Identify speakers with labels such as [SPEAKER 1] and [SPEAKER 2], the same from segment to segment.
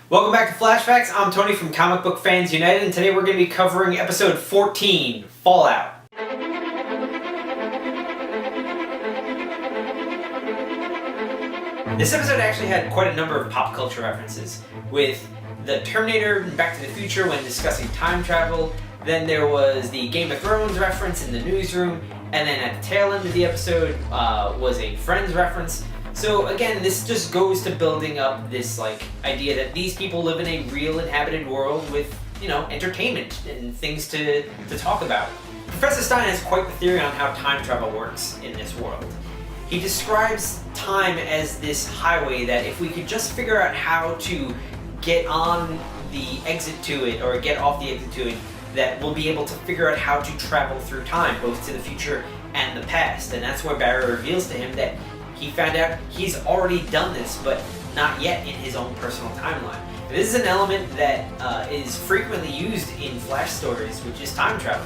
[SPEAKER 1] Welcome back to Flashbacks. I'm Tony from Comic Book Fans United, and today we're going to be covering episode 14, Fallout. This episode actually had quite a number of pop culture references, with the Terminator and Back to the Future when discussing time travel. Then there was the Game of Thrones reference in the newsroom, and then at the tail end of the episode was a Friends reference. So again, this just goes to building up this idea that these people live in a real inhabited world with, entertainment and things to talk about. Professor Stein has quite the theory on how time travel works in this world. He describes time as this highway that if we could just figure out how to get on the exit to it or get off the exit to it, that we'll be able to figure out how to travel through time, both to the future and the past. And that's where Barry reveals to him that he found out he's already done this, but not yet in his own personal timeline. This is an element that is frequently used in Flash stories, which is time travel.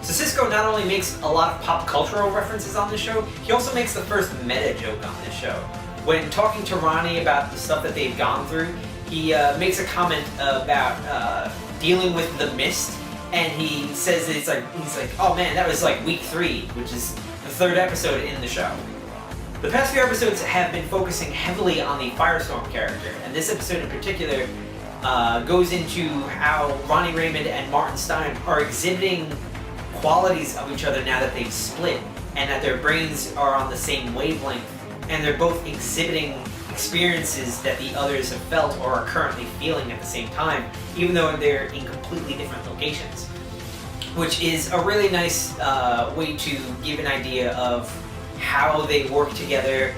[SPEAKER 1] So Cisco not only makes a lot of pop cultural references on this show, he also makes the first meta joke on this show. When talking to Ronnie about the stuff that they've gone through, he makes a comment about dealing with the mist, and he says that he's like, oh man, that was like week 3, which is the 3rd episode in the show. The past few episodes have been focusing heavily on the Firestorm character, and this episode in particular goes into how Ronnie Raymond and Martin Stein are exhibiting qualities of each other now that they've split, and that their brains are on the same wavelength, and they're both exhibiting experiences that the others have felt or are currently feeling at the same time, even though they're in completely different locations. Which is a really nice way to give an idea of how they work together,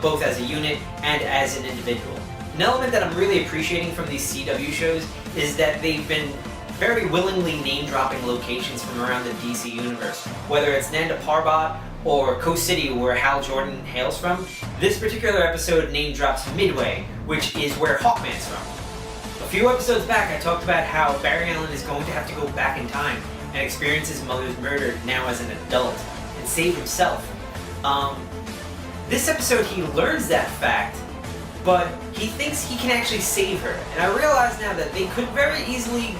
[SPEAKER 1] both as a unit and as an individual. An element that I'm really appreciating from these CW shows is that they've been very willingly name-dropping locations from around the DC universe. Whether it's Nanda Parbat or Coast City, where Hal Jordan hails from, this particular episode name-drops Midway, which is where Hawkman's from. A few episodes back, I talked about how Barry Allen is going to have to go back in time and experience his mother's murder now as an adult and save himself. This episode he learns that fact, but he thinks he can actually save her. And I realize now that they could very easily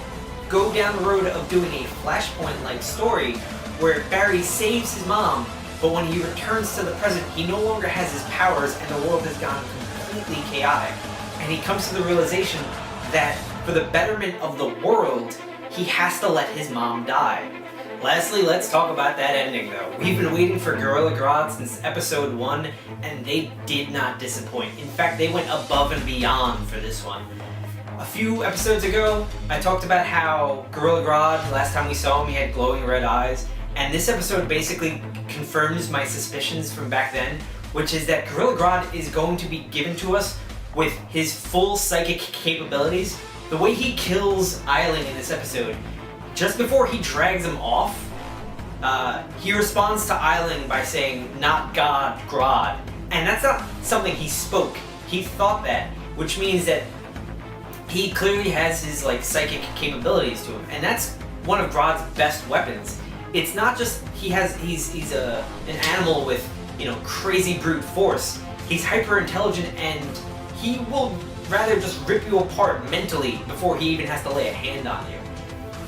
[SPEAKER 1] go down the road of doing a Flashpoint-like story where Barry saves his mom, but when he returns to the present, he no longer has his powers and the world has gone completely chaotic. And he comes to the realization that for the betterment of the world, he has to let his mom die. Lastly, let's talk about that ending though. We've been waiting for Gorilla Grodd since episode 1, and they did not disappoint. In fact, they went above and beyond for this one. A few episodes ago, I talked about how Gorilla Grodd, last time we saw him, he had glowing red eyes, and this episode basically confirms my suspicions from back then, which is that Gorilla Grodd is going to be given to us with his full psychic capabilities. The way he kills Eiling in this episode, just before he drags him off, he responds to Eiling by saying, "Not God, Grodd." And that's not something he spoke. He thought that, which means that he clearly has his psychic capabilities to him, and that's one of Grodd's best weapons. It's not just he's an animal with crazy brute force. He's hyper intelligent, and he will rather just rip you apart mentally before he even has to lay a hand on you.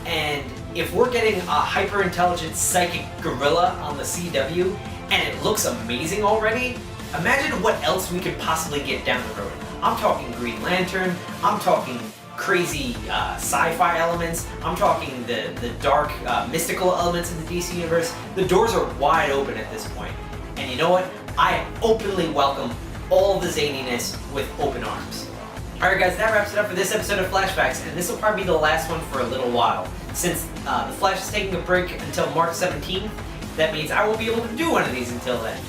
[SPEAKER 1] And if we're getting a hyper-intelligent psychic gorilla on the CW, and it looks amazing already, imagine what else we could possibly get down the road. I'm talking Green Lantern, I'm talking crazy sci-fi elements, I'm talking the dark mystical elements in the DC universe. The doors are wide open at this point. And you know what? I openly welcome all the zaniness with open arms. Alright guys, that wraps it up for this episode of Flashbacks, and this will probably be the last one for a little while. Since The Flash is taking a break until March 17th, that means I won't be able to do one of these until then.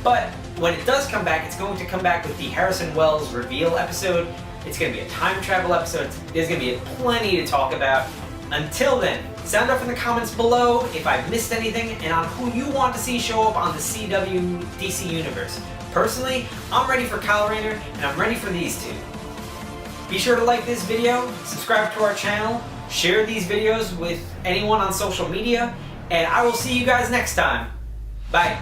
[SPEAKER 1] But when it does come back, it's going to come back with the Harrison Wells reveal episode. It's going to be a time travel episode. There's going to be plenty to talk about. Until then, sound off in the comments below if I've missed anything and on who you want to see show up on the CW DC universe. Personally, I'm ready for Kyle Rayner, and I'm ready for these two. Be sure to like this video, subscribe to our channel, share these videos with anyone on social media, and I will see you guys next time. Bye.